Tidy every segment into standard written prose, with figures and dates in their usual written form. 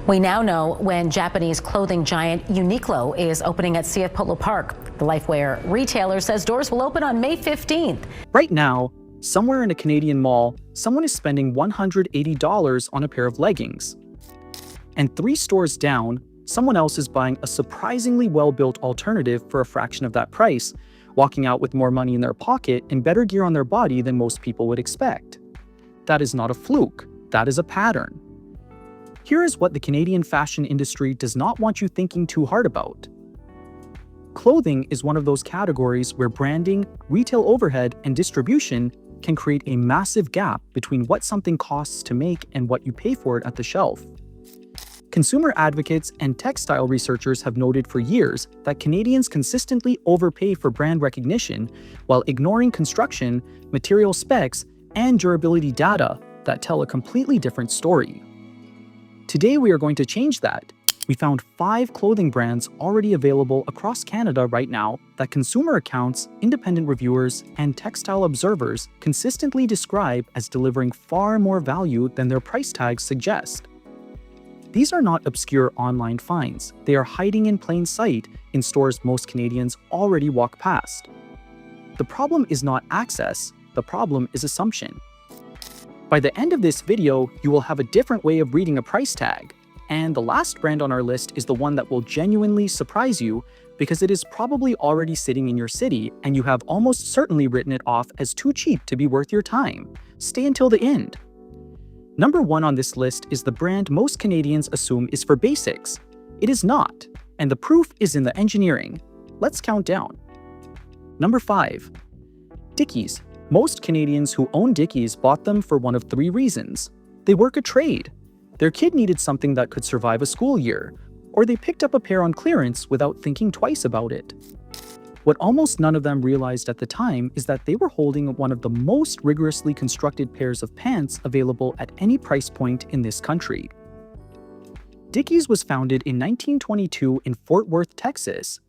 We now know when Japanese clothing giant Uniqlo is opening at CF Polo Park. The lifewear retailer says doors will open on May 15th. Right now, somewhere in a Canadian mall, someone is spending $180 on a pair of leggings. And 3 stores down, someone else is buying a surprisingly well-built alternative for a fraction of that price, walking out with more money in their pocket and better gear on their body than most people would expect. That is not a fluke, that is a pattern. Here is what the Canadian fashion industry does not want you thinking too hard about. Clothing is one of those categories where branding, retail overhead, and distribution can create a massive gap between what something costs to make and what you pay for it at the shelf. Consumer advocates and textile researchers have noted for years that Canadians consistently overpay for brand recognition while ignoring construction, material specs, and durability data that tell a completely different story. Today we are going to change that. We found 5 clothing brands already available across Canada right now that consumer accounts, independent reviewers, and textile observers consistently describe as delivering far more value than their price tags suggest. These are not obscure online finds. They are hiding in plain sight in stores most Canadians already walk past. The problem is not access, the problem is assumption. By the end of this video, you will have a different way of reading a price tag. And the last brand on our list is the one that will genuinely surprise you because it is probably already sitting in your city and you have almost certainly written it off as too cheap to be worth your time. Stay until the end. Number 1 on this list is the brand most Canadians assume is for basics. It is not, and the proof is in the engineering. Let's count down. Number 5. Dickies. Most Canadians who own Dickies bought them for one of 3 reasons. They work a trade. Their kid needed something that could survive a school year, or they picked up a pair on clearance without thinking twice about it. What almost none of them realized at the time is that they were holding one of the most rigorously constructed pairs of pants available at any price point in this country. Dickies was founded in 1922 in Fort Worth, Texas.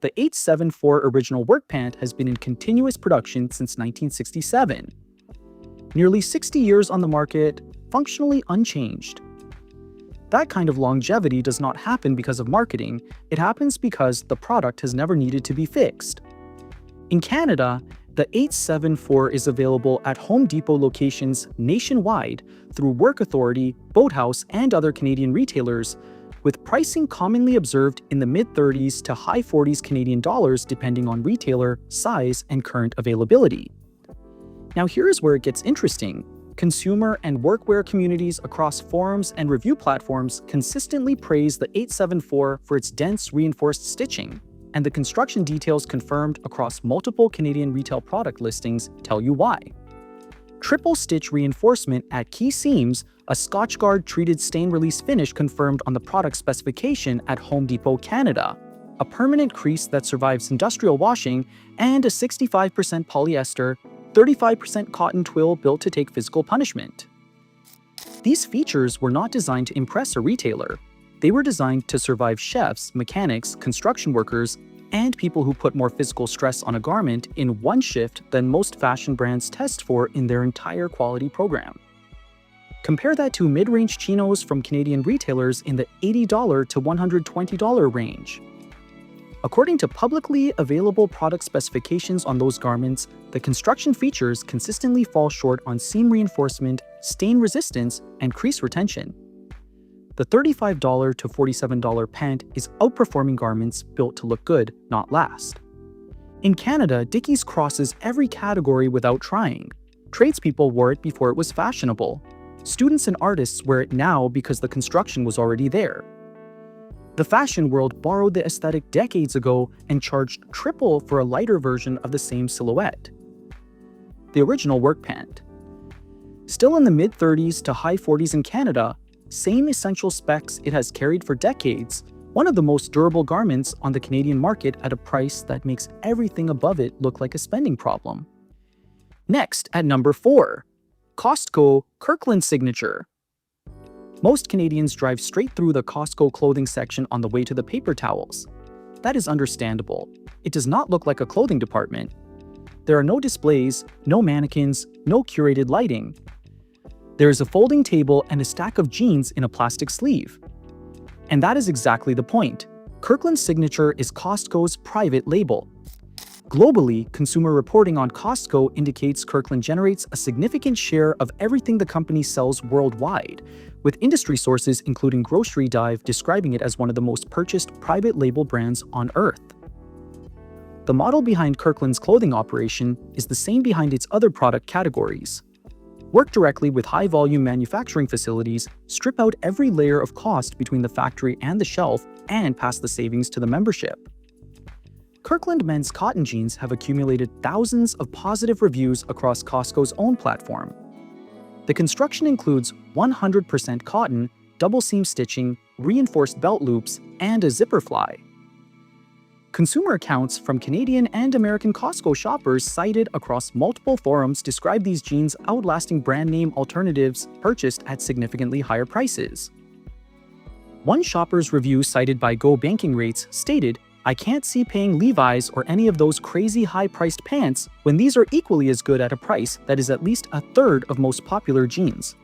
The 874 original work pant has been in continuous production since 1967. Nearly 60 years on the market, functionally unchanged. That kind of longevity does not happen because of marketing, it happens because the product has never needed to be fixed. In Canada, the 874 is available at Home Depot locations nationwide through Work Authority, Boathouse, and other Canadian retailers, with pricing commonly observed in the mid-30s to high 40s Canadian dollars depending on retailer, size, and current availability. Now here is where it gets interesting. Consumer and workwear communities across forums and review platforms consistently praise the 874 for its dense reinforced stitching, and the construction details confirmed across multiple Canadian retail product listings tell you why. Triple stitch reinforcement at key seams, a Scotchgard treated stain release finish confirmed on the product specification at Home Depot, Canada, a permanent crease that survives industrial washing, and a 65% polyester, 35% cotton twill built to take physical punishment. These features were not designed to impress a retailer. They were designed to survive chefs, mechanics, construction workers, and people who put more physical stress on a garment in one shift than most fashion brands test for in their entire quality program. Compare that to mid-range chinos from Canadian retailers in the $80 to $120 range. According to publicly available product specifications on those garments, the construction features consistently fall short on seam reinforcement, stain resistance, and crease retention. The $35 to $47 pant is outperforming garments built to look good, not last. In Canada, Dickies crosses every category without trying. Tradespeople wore it before it was fashionable. Students and artists wear it now because the construction was already there. The fashion world borrowed the aesthetic decades ago and charged triple for a lighter version of the same silhouette. The original work pant. Still in the mid-30s to high 40s in Canada, same essential specs it has carried for decades, one of the most durable garments on the Canadian market at a price that makes everything above it look like a spending problem. Next, at number 4, Costco Kirkland Signature. Most Canadians drive straight through the Costco clothing section on the way to the paper towels. That is understandable. It does not look like a clothing department. There are no displays, no mannequins, no curated lighting. There is a folding table and a stack of jeans in a plastic sleeve. And that is exactly the point. Kirkland's signature is Costco's private label. Globally, consumer reporting on Costco indicates Kirkland generates a significant share of everything the company sells worldwide, with industry sources including Grocery Dive describing it as one of the most purchased private label brands on Earth. The model behind Kirkland's clothing operation is the same behind its other product categories. Work directly with high-volume manufacturing facilities, strip out every layer of cost between the factory and the shelf, and pass the savings to the membership. Kirkland men's cotton jeans have accumulated thousands of positive reviews across Costco's own platform. The construction includes 100% cotton, double seam stitching, reinforced belt loops, and a zipper fly. Consumer accounts from Canadian and American Costco shoppers cited across multiple forums describe these jeans outlasting brand name alternatives purchased at significantly higher prices. One shopper's review cited by Go Banking Rates stated, "I can't see paying Levi's or any of those crazy high-priced pants when these are equally as good at a price that is at least a third of most popular jeans."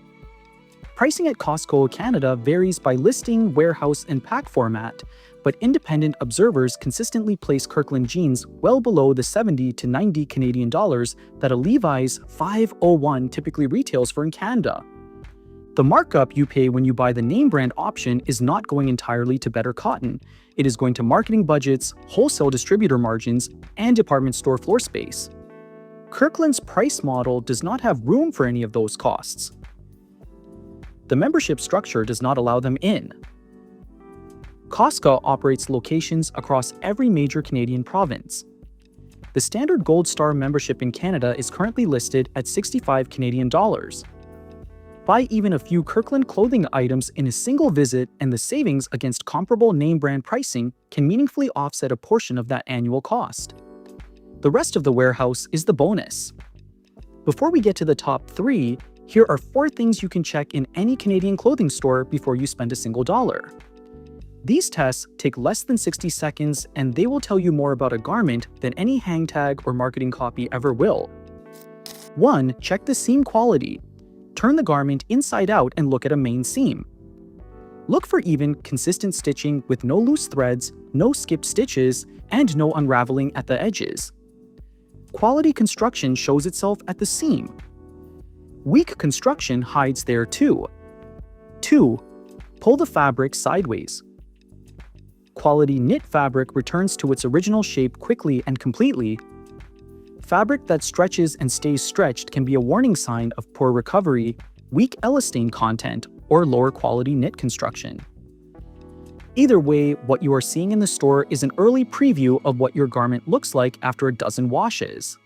Pricing at Costco Canada varies by listing, warehouse, and pack format, but independent observers consistently place Kirkland jeans well below the 70 to 90 Canadian dollars that a Levi's 501 typically retails for in Canada. The markup you pay when you buy the name brand option is not going entirely to better cotton. It is going to marketing budgets, wholesale distributor margins, and department store floor space. Kirkland's price model does not have room for any of those costs. The membership structure does not allow them in. Costco operates locations across every major Canadian province. The standard Gold Star membership in Canada is currently listed at 65 Canadian dollars. Buy even a few Kirkland clothing items in a single visit and the savings against comparable name brand pricing can meaningfully offset a portion of that annual cost. The rest of the warehouse is the bonus. Before we get to the top 3, here are 4 things you can check in any Canadian clothing store before you spend a single dollar. These tests take less than 60 seconds and they will tell you more about a garment than any hang tag or marketing copy ever will. 1. Check the seam quality. Turn the garment inside out and look at a main seam. Look for even, consistent stitching with no loose threads, no skipped stitches, and no unraveling at the edges. Quality construction shows itself at the seam. Weak construction hides there too. 2. Pull the fabric sideways. Quality knit fabric returns to its original shape quickly and completely. Fabric that stretches and stays stretched can be a warning sign of poor recovery, weak elastane content, or lower quality knit construction. Either way, what you are seeing in the store is an early preview of what your garment looks like after a dozen washes.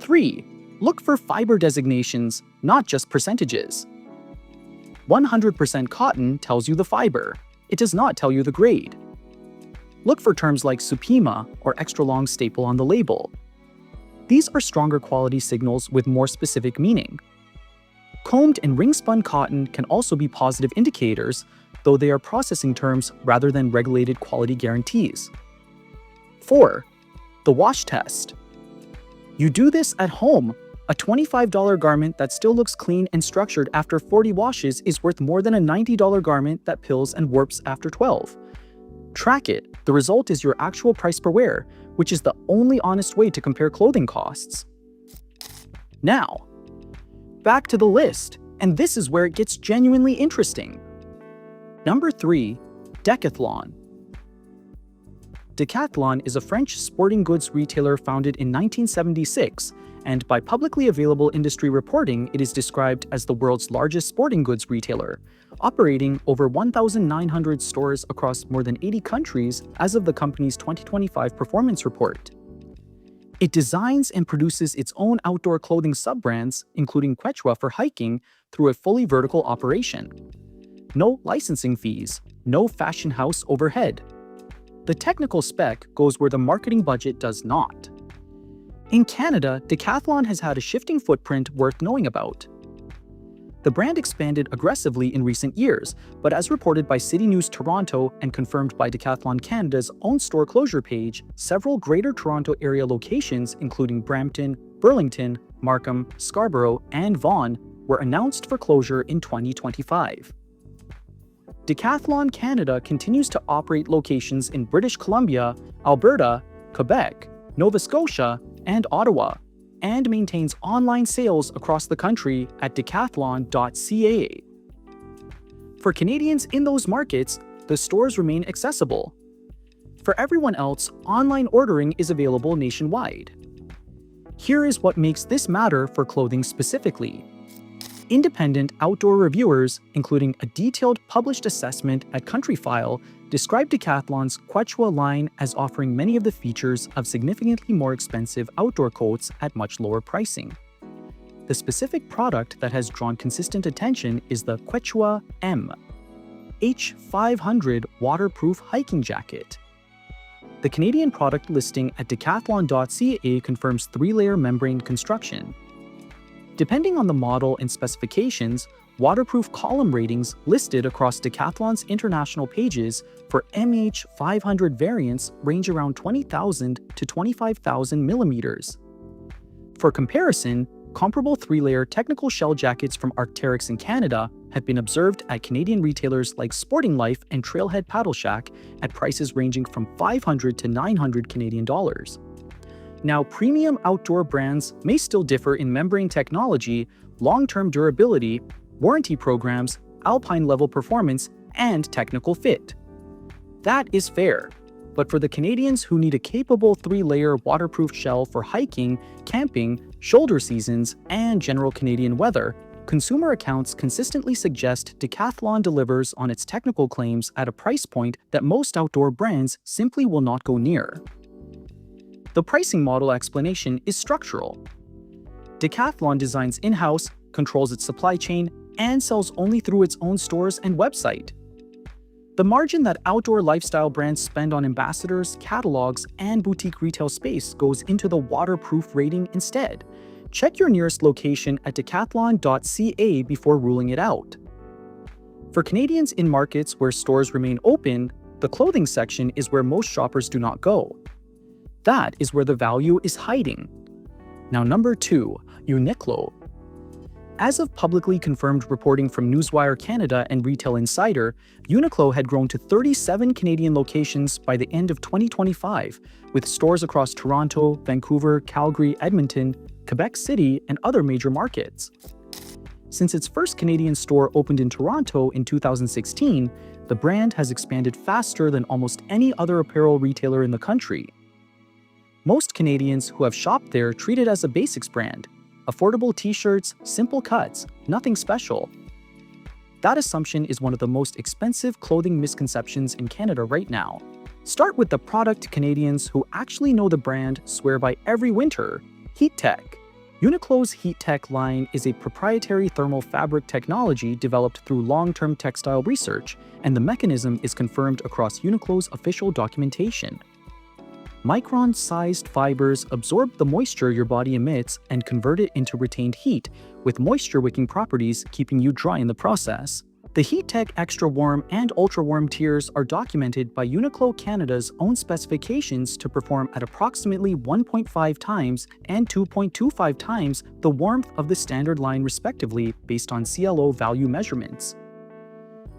3. Look for fiber designations, not just percentages. 100% cotton tells you the fiber. It does not tell you the grade. Look for terms like Supima or extra long staple on the label. These are stronger quality signals with more specific meaning. Combed and ring-spun cotton can also be positive indicators, though they are processing terms rather than regulated quality guarantees. 4. The wash test. You do this at home. A $25 garment that still looks clean and structured after 40 washes is worth more than a $90 garment that pills and warps after 12. Track it. The result is your actual price per wear, which is the only honest way to compare clothing costs. Now, back to the list, and this is where it gets genuinely interesting. Number 3, Decathlon. Decathlon is a French sporting goods retailer founded in 1976, and by publicly available industry reporting, it is described as the world's largest sporting goods retailer, operating over 1,900 stores across more than 80 countries as of the company's 2025 performance report. It designs and produces its own outdoor clothing sub-brands, including Quechua for hiking, through a fully vertical operation. No licensing fees, no fashion house overhead. The technical spec goes where the marketing budget does not. In Canada, Decathlon has had a shifting footprint worth knowing about. The brand expanded aggressively in recent years, but as reported by City News Toronto and confirmed by Decathlon Canada's own store closure page, several Greater Toronto Area locations, including Brampton, Burlington, Markham, Scarborough, and Vaughan, were announced for closure in 2025. Decathlon Canada continues to operate locations in British Columbia, Alberta, Quebec, Nova Scotia, and Ottawa, and maintains online sales across the country at decathlon.ca. For Canadians in those markets, the stores remain accessible. For everyone else, online ordering is available nationwide. Here is what makes this matter for clothing specifically. Independent outdoor reviewers, including a detailed published assessment at Countryfile, described Decathlon's Quechua line as offering many of the features of significantly more expensive outdoor coats at much lower pricing. The specific product that has drawn consistent attention is the Quechua M H500 waterproof hiking jacket. The Canadian product listing at decathlon.ca confirms 3-layer membrane construction. Depending on the model and specifications, waterproof column ratings listed across Decathlon's international pages for MH500 variants range around 20,000 to 25,000 millimeters. For comparison, comparable 3-layer technical shell jackets from Arc'teryx in Canada have been observed at Canadian retailers like Sporting Life and Trailhead Paddle Shack at prices ranging from 500 to 900 Canadian dollars. Now, premium outdoor brands may still differ in membrane technology, long-term durability, warranty programs, alpine-level performance, and technical fit. That is fair. But for the Canadians who need a capable 3-layer waterproof shell for hiking, camping, shoulder seasons, and general Canadian weather, consumer accounts consistently suggest Decathlon delivers on its technical claims at a price point that most outdoor brands simply will not go near. The pricing model explanation is structural. Decathlon designs in-house, controls its supply chain, and sells only through its own stores and website. The margin that outdoor lifestyle brands spend on ambassadors, catalogs, and boutique retail space goes into the waterproof rating instead. Check your nearest location at decathlon.ca before ruling it out. For Canadians in markets where stores remain open, the clothing section is where most shoppers do not go. That is where the value is hiding. Now, number 2, Uniqlo. As of publicly confirmed reporting from Newswire Canada and Retail Insider, Uniqlo had grown to 37 Canadian locations by the end of 2025, with stores across Toronto, Vancouver, Calgary, Edmonton, Quebec City, and other major markets. Since its first Canadian store opened in Toronto in 2016, the brand has expanded faster than almost any other apparel retailer in the country. Most Canadians who have shopped there treat it as a basics brand. Affordable t-shirts, simple cuts, nothing special. That assumption is one of the most expensive clothing misconceptions in Canada right now. Start with the product Canadians who actually know the brand swear by every winter: Heat Tech. Uniqlo's Heat Tech line is a proprietary thermal fabric technology developed through long-term textile research, and the mechanism is confirmed across Uniqlo's official documentation. Micron-sized fibers absorb the moisture your body emits and convert it into retained heat, with moisture-wicking properties keeping you dry in the process. The Heat Tech Extra Warm and Ultra Warm tiers are documented by Uniqlo Canada's own specifications to perform at approximately 1.5 times and 2.25 times the warmth of the standard line respectively, based on CLO value measurements.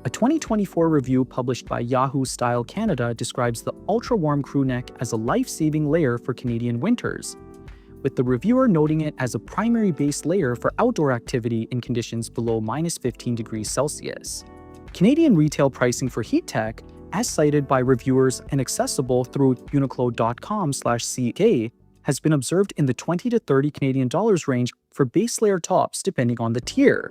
A 2024 review published by Yahoo Style Canada describes the ultra-warm crew neck as a life-saving layer for Canadian winters, with the reviewer noting it as a primary base layer for outdoor activity in conditions below -15 degrees Celsius. Canadian retail pricing for Heat Tech, as cited by reviewers and accessible through uniqlo.com/CK, has been observed in the 20 to 30 Canadian dollars range for base layer tops depending on the tier.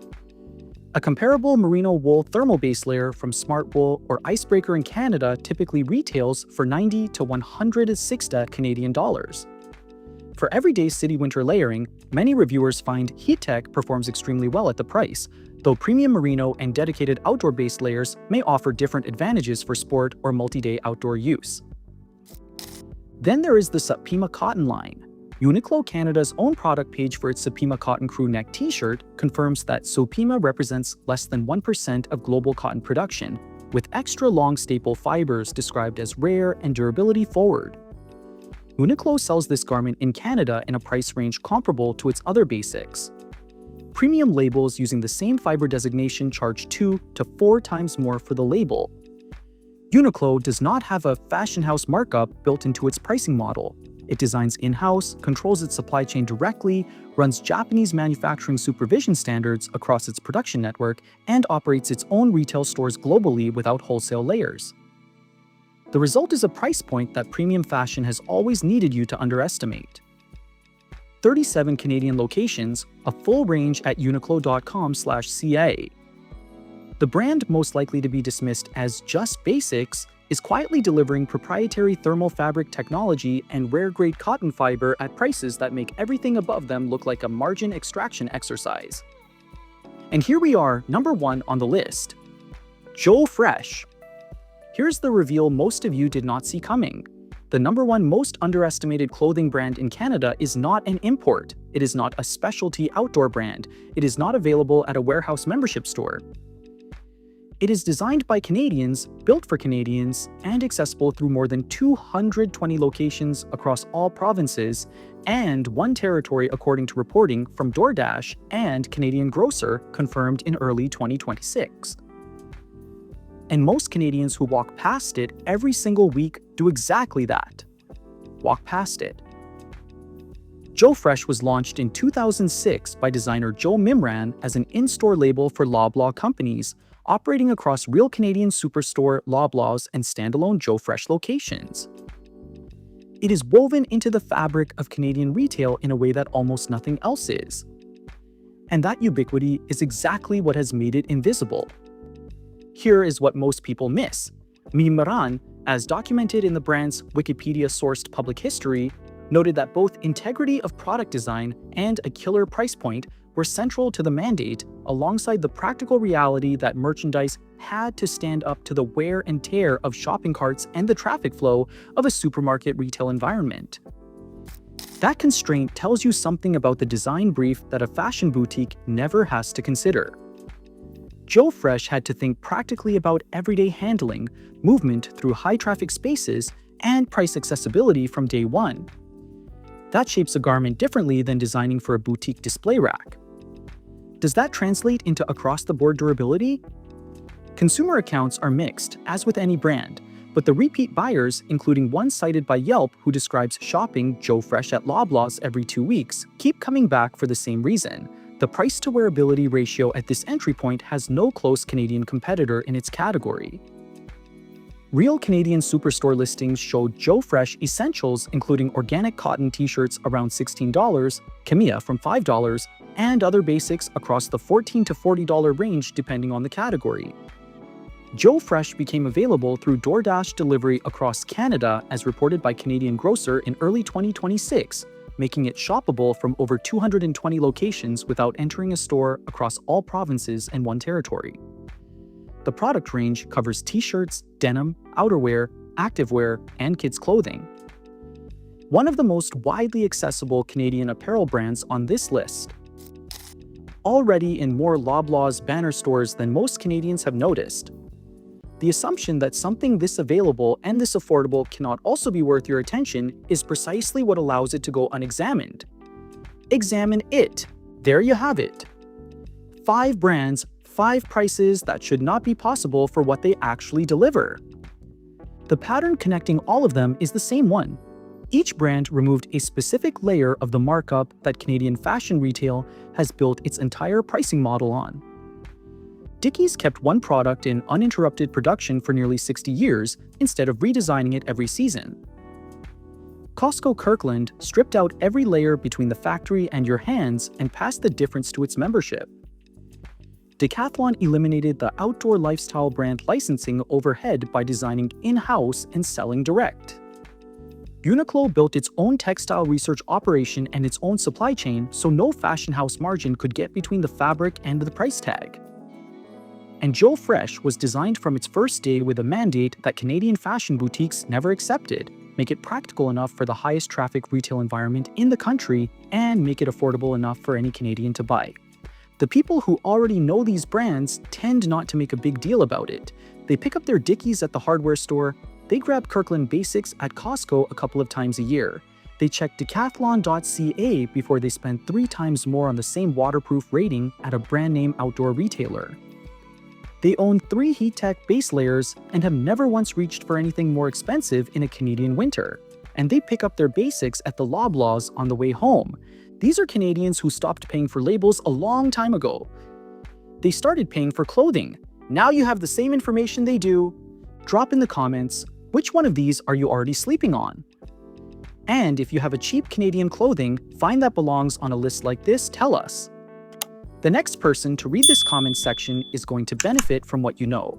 A comparable merino wool thermal base layer from Smart Wool or Icebreaker in Canada typically retails for 90 to 160 Canadian dollars. For everyday city winter layering, many reviewers find Heat Tech performs extremely well at the price, though premium merino and dedicated outdoor base layers may offer different advantages for sport or multi-day outdoor use. Then there is the Supima cotton line. Uniqlo Canada's own product page for its Supima cotton crew neck t-shirt confirms that Supima represents less than 1% of global cotton production, with extra long staple fibers described as rare and durability forward. Uniqlo sells this garment in Canada in a price range comparable to its other basics. Premium labels using the same fiber designation charge 2 to 4 times more for the label. Uniqlo does not have a fashion house markup built into its pricing model. It designs in-house, controls its supply chain directly, runs Japanese manufacturing supervision standards across its production network, and operates its own retail stores globally without wholesale layers. The result is a price point that premium fashion has always needed you to underestimate. 37 Canadian locations, a full range at uniqlo.com/ca. The brand most likely to be dismissed as just basics is quietly delivering proprietary thermal fabric technology and rare-grade cotton fiber at prices that make everything above them look like a margin extraction exercise. And here we are, number 1 on the list. Joe Fresh. Here's the reveal most of you did not see coming. The number 1 most underestimated clothing brand in Canada is not an import. It is not a specialty outdoor brand. It is not available at a warehouse membership store. It is designed by Canadians, built for Canadians, and accessible through more than 220 locations across all provinces and 1 territory according to reporting from DoorDash and Canadian Grocer confirmed in early 2026. And most Canadians who walk past it every single week do exactly that. Walk past it. Joe Fresh was launched in 2006 by designer Joe Mimran as an in-store label for Loblaw companies, operating across real Canadian superstore, Loblaws, and standalone Joe Fresh locations. It is woven into the fabric of Canadian retail in a way that almost nothing else is. And that ubiquity is exactly what has made it invisible. Here is what most people miss. Mimran, as documented in the brand's Wikipedia-sourced public history, noted that both integrity of product design and a killer price point were central to the mandate, alongside the practical reality that merchandise had to stand up to the wear and tear of shopping carts and the traffic flow of a supermarket retail environment. That constraint tells you something about the design brief that a fashion boutique never has to consider. Joe Fresh had to think practically about everyday handling, movement through high-traffic spaces, and price accessibility from day one. That shapes a garment differently than designing for a boutique display rack. Does that translate into across-the-board durability? Consumer accounts are mixed, as with any brand, but the repeat buyers, including one cited by Yelp who describes shopping Joe Fresh at Loblaws every 2 weeks, keep coming back for the same reason. The price-to-wearability ratio at this entry point has no close Canadian competitor in its category. Real Canadian superstore listings show Joe Fresh essentials including organic cotton t-shirts around $16, Camilla from $5, and other basics across the $14 to $40 range depending on the category. Joe Fresh became available through DoorDash delivery across Canada as reported by Canadian Grocer in early 2026, making it shoppable from over 220 locations without entering a store across all provinces and 1 territory. The product range covers t-shirts, denim, outerwear, activewear, and kids' clothing. One of the most widely accessible Canadian apparel brands on this list. Already in more Loblaws banner stores than most Canadians have noticed. The assumption that something this available and this affordable cannot also be worth your attention is precisely what allows it to go unexamined. Examine it. There you have it. 5 brands, 5 prices that should not be possible for what they actually deliver. The pattern connecting all of them is the same one. Each brand removed a specific layer of the markup that Canadian fashion retail has built its entire pricing model on. Dickies kept one product in uninterrupted production for nearly 60 years instead of redesigning it every season. Costco Kirkland stripped out every layer between the factory and your hands and passed the difference to its membership. Decathlon eliminated the outdoor lifestyle brand licensing overhead by designing in-house and selling direct. Uniqlo built its own textile research operation and its own supply chain so no fashion house margin could get between the fabric and the price tag. And Joe Fresh was designed from its first day with a mandate that Canadian fashion boutiques never accepted: make it practical enough for the highest traffic retail environment in the country and make it affordable enough for any Canadian to buy. The people who already know these brands tend not to make a big deal about it. They pick up their Dickies at the hardware store, they grab Kirkland basics at Costco a couple of times a year. They check decathlon.ca before they spend 3 times more on the same waterproof rating at a brand name outdoor retailer. They own 3 heat-tech base layers and have never once reached for anything more expensive in a Canadian winter. And they pick up their basics at the Loblaws on the way home. These are Canadians who stopped paying for labels a long time ago. They started paying for clothing. Now you have the same information they do. Drop in the comments, which one of these are you already sleeping on? And if you have a cheap Canadian clothing find that belongs on a list like this, tell us. The next person to read this comment section is going to benefit from what you know.